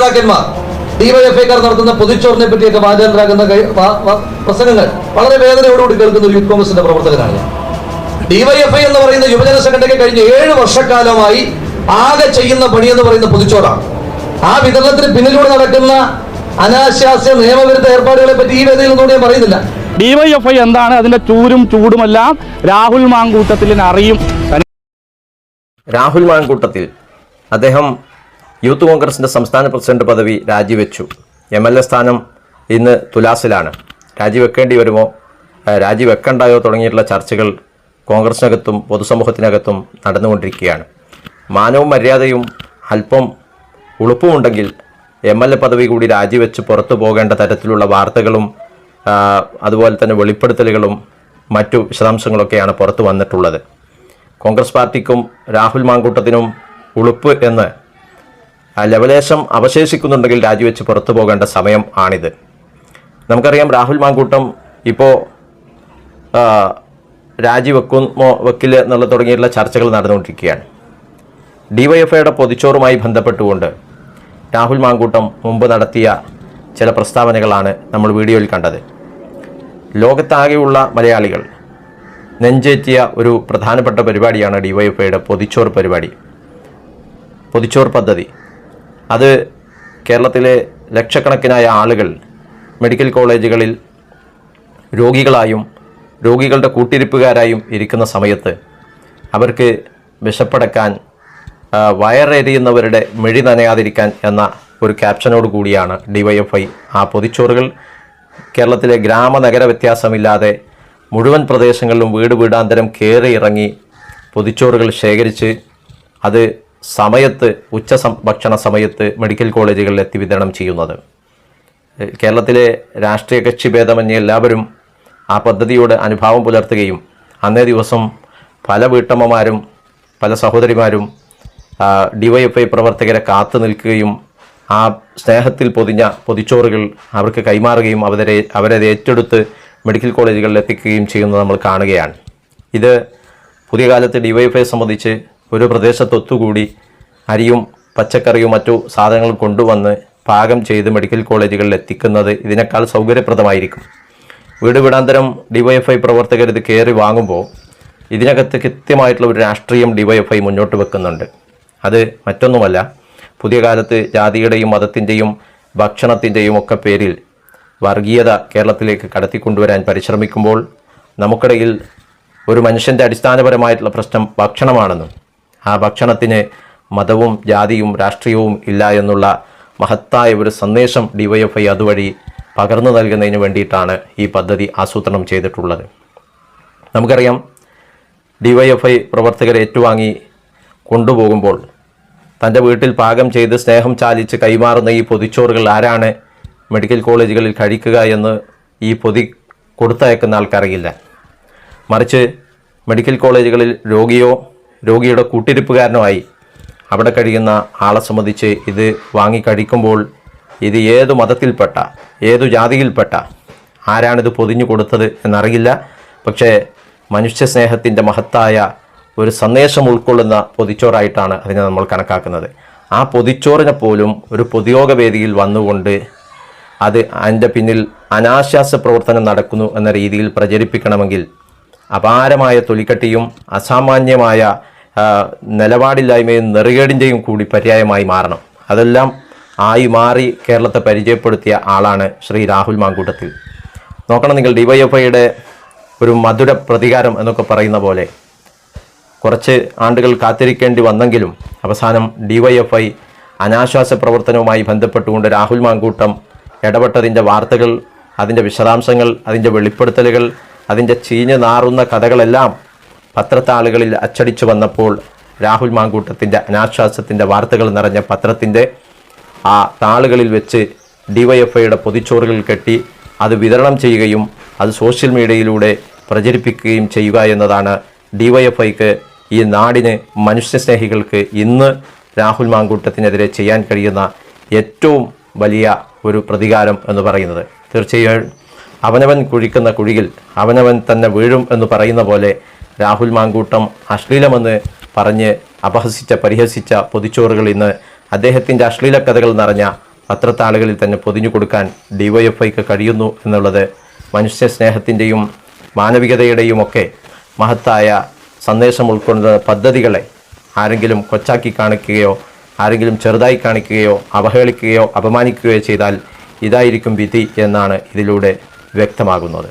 നേതാക്കന്മാർ ഡിവൈഎഫ്ഐക്കാർ നടത്തുന്ന പൊതിച്ചോറിനെ പറ്റിയൊക്കെ വാചാലരാകുന്ന പ്രസംഗങ്ങൾ വളരെ വേദനയോടുകൂടി കേൾക്കുന്ന ഒരു യൂത്ത് കോൺഗ്രസിന്റെ പ്രവർത്തകനാണ് ഞാൻ. ഡിവൈഎഫ്ഐ എന്ന് പറയുന്ന യുവജന സംഘടനയ്ക്ക് കഴിഞ്ഞ 7 വർഷക്കാലമായി ആകെ ചെയ്യുന്ന പണി എന്ന് പറയുന്ന പൊതിച്ചോറാണ്. ആ വിതരണത്തിന് പിന്നിലൂടെ നടക്കുന്ന അനാശാസ്യ നിയമവിരുദ്ധ ഏർപ്പാടുകളെ പറ്റി ഈ വേദിയിൽ നിന്നോട് ഞാൻ പറയുന്നില്ല. ഡിവൈഎഫ്ഐ എന്താണ്, അതിന്റെ ചൂരും ചൂടുമെല്ലാം രാഹുൽ മാങ്കൂട്ടത്തിൽ അറിയും. രാഹുൽ മാങ്കൂട്ടത്തിൽ അദ്ദേഹം യൂത്ത് കോൺഗ്രസിൻ്റെ സംസ്ഥാന പ്രസിഡന്റ് പദവി രാജിവെച്ചു. MLA സ്ഥാനം ഇന്ന് തുലാസിലാണ്. രാജിവെക്കേണ്ടി വരുമോ, രാജിവെക്കണ്ടായോ തുടങ്ങിയിട്ടുള്ള ചർച്ചകൾ കോൺഗ്രസിനകത്തും പൊതുസമൂഹത്തിനകത്തും നടന്നുകൊണ്ടിരിക്കുകയാണ്. മാനവും മര്യാദയും അല്പം ഉളുപ്പുമുണ്ടെങ്കിൽ MLA പദവി കൂടി രാജിവെച്ച് പുറത്തു പോകേണ്ട തരത്തിലുള്ള വാർത്തകളും അതുപോലെ തന്നെ വെളിപ്പെടുത്തലുകളും മറ്റു വിശദാംശങ്ങളൊക്കെയാണ് പുറത്തു വന്നിട്ടുള്ളത്. കോൺഗ്രസ് പാർട്ടിക്കും രാഹുൽ മാങ്കൂട്ടത്തിനും ഉളുപ്പ് എന്ന് ലവലേശം അവശേഷിക്കുന്നുണ്ടെങ്കിൽ രാജിവെച്ച് പുറത്തു പോകേണ്ട സമയം ആണിത്. നമുക്കറിയാം രാഹുൽ മാങ്കൂട്ടം ഇപ്പോൾ രാജിവെക്കുമോ വെക്കില്ല എന്നുള്ള തുടങ്ങിയിട്ടുള്ള ചർച്ചകൾ നടന്നുകൊണ്ടിരിക്കുകയാണ്. ഡിവൈഎഫ്ഐയുടെ പൊതിച്ചോറുമായി ബന്ധപ്പെട്ടുകൊണ്ട് രാഹുൽ മാങ്കൂട്ടം മുമ്പ് നടത്തിയ ചില പ്രസ്താവനകളാണ് നമ്മൾ വീഡിയോയിൽ കണ്ടത്. ലോകത്താകെയുള്ള മലയാളികൾ നെഞ്ചേറ്റിയ ഒരു പ്രധാനപ്പെട്ട പരിപാടിയാണ് ഡിവൈഎഫ്ഐയുടെ പൊതിച്ചോർ പരിപാടി, പൊതിച്ചോർ പദ്ധതി. അത് കേരളത്തിലെ ലക്ഷക്കണക്കിനായ ആളുകൾ മെഡിക്കൽ കോളേജുകളിൽ രോഗികളായും രോഗികളുടെ കൂട്ടിരിപ്പുകാരായും ഇരിക്കുന്ന സമയത്ത് അവർക്ക് വിശപ്പടക്കാൻ, വയറെരിയുന്നവരുടെ മിഴി നനയാതിരിക്കാൻ എന്ന ഒരു ക്യാപ്ഷനോട് കൂടിയാണ് ഡിവൈഎഫ്ഐ ആ പൊതിച്ചോറുകൾ കേരളത്തിലെ ഗ്രാമനഗര വ്യത്യാസമില്ലാതെ മുഴുവൻ പ്രദേശങ്ങളിലും വീട് വീടാന്തരം കയറി ഇറങ്ങി പൊതിച്ചോറുകൾ ശേഖരിച്ച് അത് സമയത്ത് ഭക്ഷണ സമയത്ത് മെഡിക്കൽ കോളേജുകളിൽ എത്തി വിതരണം ചെയ്യുന്നത്. കേരളത്തിലെ രാഷ്ട്രീയ കക്ഷി ഭേദമന്യേ എല്ലാവരും ആ പദ്ധതിയോട് അനുഭാവം പുലർത്തുകയും അന്നേ ദിവസം പല വീട്ടമ്മമാരും പല സഹോദരിമാരും ഡിവൈഎഫ്ഐ പ്രവർത്തകരെ കാത്തു നിൽക്കുകയും ആ സ്നേഹത്തിൽ പൊതിഞ്ഞ പൊതിച്ചോറുകൾ അവർക്ക് കൈമാറുകയും അവരെ ഏറ്റെടുത്ത് മെഡിക്കൽ കോളേജുകളിൽ എത്തിക്കുകയും ചെയ്യുന്നത് നമ്മൾ കാണുകയാണ്. ഇത് പുതിയ കാലത്ത് ഡിവൈഎഫ്ഐ സംബന്ധിച്ച് ഒരു പ്രദേശത്തൊത്തുകൂടി അരിയും പച്ചക്കറിയും മറ്റു സാധനങ്ങളും കൊണ്ടുവന്ന് പാകം ചെയ്ത് മെഡിക്കൽ കോളേജുകളിൽ എത്തിക്കുന്നത് ഇതിനേക്കാൾ സൗകര്യപ്രദമായിരിക്കും. വീട് വീടാന്തരം ഡിവൈഎഫ്ഐ പ്രവർത്തകർ ഇത് കയറി വാങ്ങുമ്പോൾ ഇതിനകത്ത് കൃത്യമായിട്ടുള്ള ഒരു രാഷ്ട്രീയം ഡിവൈഎഫ്ഐ മുന്നോട്ട് വെക്കുന്നുണ്ട്. അത് മറ്റൊന്നുമല്ല, പുതിയ കാലത്ത് ജാതിയുടെയും മതത്തിൻ്റെയും ഭക്ഷണത്തിൻ്റെയും ഒക്കെ പേരിൽ വർഗീയത കേരളത്തിലേക്ക് കടത്തിക്കൊണ്ടുവരാൻ പരിശ്രമിക്കുമ്പോൾ നമുക്കിടയിൽ ഒരു മനുഷ്യൻ്റെ അടിസ്ഥാനപരമായിട്ടുള്ള പ്രശ്നം ഭക്ഷണമാണെന്നും ആ ഭക്ഷണത്തിന് മതവും ജാതിയും രാഷ്ട്രീയവും ഇല്ല എന്നുള്ള മഹത്തായ ഒരു സന്ദേശം ഡിവൈഎഫ്ഐ അതുവഴി പകർന്നു നൽകുന്നതിന് വേണ്ടിയിട്ടാണ് ഈ പദ്ധതി ആസൂത്രണം ചെയ്തിട്ടുള്ളത്. നമുക്കറിയാം, ഡിവൈഎഫ്ഐ പ്രവർത്തകരെ ഏറ്റുവാങ്ങി കൊണ്ടുപോകുമ്പോൾ തൻ്റെ വീട്ടിൽ പാകം ചെയ്ത് സ്നേഹം ചാലിച്ച് കൈമാറുന്ന ഈ പൊതിച്ചോറുകൾ ആരാണ് മെഡിക്കൽ കോളേജുകളിൽ കഴിക്കുക എന്ന് ഈ പൊതി കൊടുത്തയക്കുന്ന ആൾക്കറിയില്ല. മറിച്ച് മെഡിക്കൽ കോളേജുകളിൽ രോഗിയുടെ കൂട്ടിരിപ്പുകാരനോ ആയി അവിടെ കഴിയുന്ന ആളെ സംബന്ധിച്ച് ഇത് വാങ്ങി കഴിക്കുമ്പോൾ ഇത് ഏതു മതത്തിൽപ്പെട്ട ഏതു ജാതിയിൽപ്പെട്ട ആരാണിത് പൊതിഞ്ഞു കൊടുത്തത് എന്നറിയില്ല. പക്ഷേ മനുഷ്യ സ്നേഹത്തിൻ്റെ മഹത്തായ ഒരു സന്ദേശം ഉൾക്കൊള്ളുന്ന പൊതിച്ചോറായിട്ടാണ് അതിനെ നമ്മൾ കണക്കാക്കുന്നത്. ആ പൊതിച്ചോറിനെ പോലും ഒരു പൊതുയോഗ വേദിയിൽ വന്നുകൊണ്ട് അതിൻ്റെ പിന്നിൽ അനാശാസ്യ പ്രവർത്തനം നടക്കുന്നു എന്ന രീതിയിൽ പ്രചരിപ്പിക്കണമെങ്കിൽ അപാരമായ തൊലിക്കട്ടിയും അസാമാന്യമായ നിലപാടില്ലായ്മയും നെറുകേടിൻ്റെയും കൂടി പര്യായമായി മാറണം. അതെല്ലാം മാറി കേരളത്തെ പരിചയപ്പെടുത്തിയ ആളാണ് ശ്രീ രാഹുൽ മാങ്കൂട്ടത്തിൽ. നോക്കണം നിങ്ങൾ, ഡിവൈഎഫ്ഐയുടെ ഒരു മധുര പ്രതികാരം എന്നൊക്കെ പറയുന്ന പോലെ കുറച്ച് ആണ്ടുകൾ കാത്തിരിക്കേണ്ടി വന്നെങ്കിലും അവസാനം ഡിവൈഎഫ്ഐ അനാശ്വാസ പ്രവർത്തനവുമായി ബന്ധപ്പെട്ടുകൊണ്ട് രാഹുൽ മാങ്കൂട്ടം ഇടപെട്ടതിൻ്റെ വാർത്തകൾ, അതിൻ്റെ വിശദാംശങ്ങൾ, അതിൻ്റെ വെളിപ്പെടുത്തലുകൾ, അതിൻ്റെ ചീഞ്ഞ് നാറുന്ന കഥകളെല്ലാം പത്രത്താളുകളിൽ അച്ചടിച്ചു വന്നപ്പോൾ രാഹുൽ മാങ്കൂട്ടത്തിൻ്റെ അനാശ്വാസത്തിൻ്റെ വാർത്തകൾ നിറഞ്ഞ പത്രത്തിൻ്റെ ആ താളുകളിൽ വെച്ച് ഡിവൈഎഫ്ഐയുടെ പൊതിച്ചോറുകൾ കെട്ടി അത് വിതരണം ചെയ്യുകയും അത് സോഷ്യൽ മീഡിയയിലൂടെ പ്രചരിപ്പിക്കുകയും ചെയ്യുക എന്നതാണ് ഡിവൈഎഫ്ഐക്ക്, ഈ നാടിന്, മനുഷ്യസ്നേഹികൾക്ക് ഇന്ന് രാഹുൽ മാങ്കൂട്ടത്തിനെതിരെ ചെയ്യാൻ കഴിയുന്ന ഏറ്റവും വലിയ ഒരു പ്രതികാരം എന്ന് പറയുന്നത്. തീർച്ചയായും അവനവൻ കുഴിക്കുന്ന കുഴിയിൽ അവനവൻ തന്നെ വീഴും എന്ന് പറയുന്ന പോലെ രാഹുൽ മാങ്കൂട്ടം അശ്ലീലമെന്ന് പറഞ്ഞ് പരിഹസിച്ച പൊതിച്ചോറുകൾ ഇന്ന് അദ്ദേഹത്തിൻ്റെ അശ്ലീല കഥകൾ നിറഞ്ഞ അത്രത്തെ ആളുകളിൽ തന്നെ പൊതിഞ്ഞു കൊടുക്കാൻ ഡിവൈഎഫ്ഐക്ക് കഴിയുന്നു എന്നുള്ളത് മനുഷ്യ സ്നേഹത്തിൻ്റെയും മാനവികതയുടെയും ഒക്കെ മഹത്തായ സന്ദേശം ഉൾക്കൊണ്ട പദ്ധതികളെ ആരെങ്കിലും കൊച്ചാക്കി കാണിക്കുകയോ ആരെങ്കിലും ചെറുതായി കാണിക്കുകയോ അവഹേളിക്കുകയോ അപമാനിക്കുകയോ ചെയ്താൽ ഇതായിരിക്കും വിധി എന്നാണ് ഇതിലൂടെ വ്യക്തമാകുന്നത്.